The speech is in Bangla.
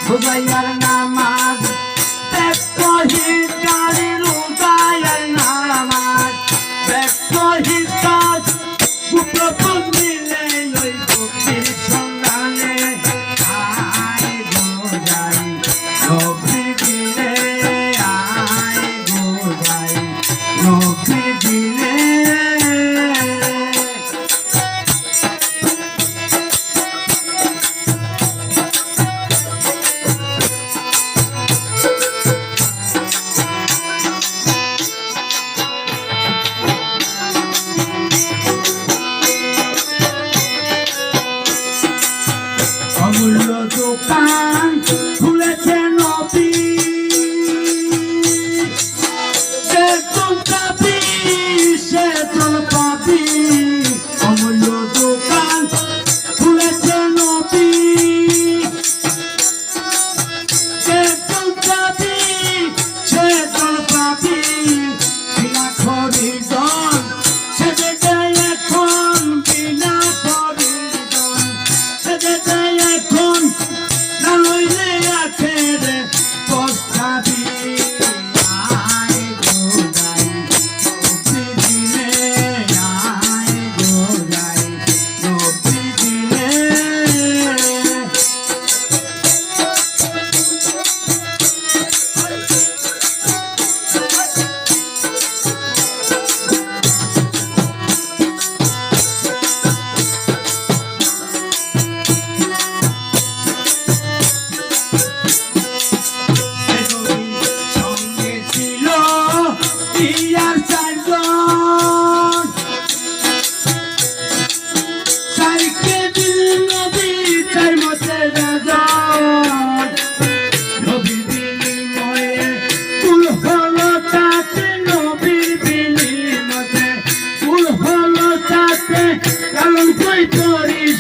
Hudayyar namaz, bekto hikari Hudayyar namaz, bekto hikar, bu propos mile yoy bukir sondane, ay gojai, nobri dile, ay gojai, nobri dile. অমূল্য দোকান খুলেছে নবী, সে তোর পাবি, সে তোর পাবি। অমূল্য দোকান খুলেছে নবী, সে তোর পাবি, সে তোর পাবি। বিনা খরিদন সেজে যায় এখন, বিনা খরিদন সেজে যায় এখন, না লইলে আখেরে পস্তাবি। আয় গোদাই নবী দিলে, আয় গোদাই নবী দিলে। সঙ্গে ছিল ইয়ার চারজন, চারকে দিল নবী চার মতে রাজন। নবীর বিনিময়ে কুল হলো তাতে, নবীর বিনিময়ে কুল হলো তাতে, কারণ কই করিস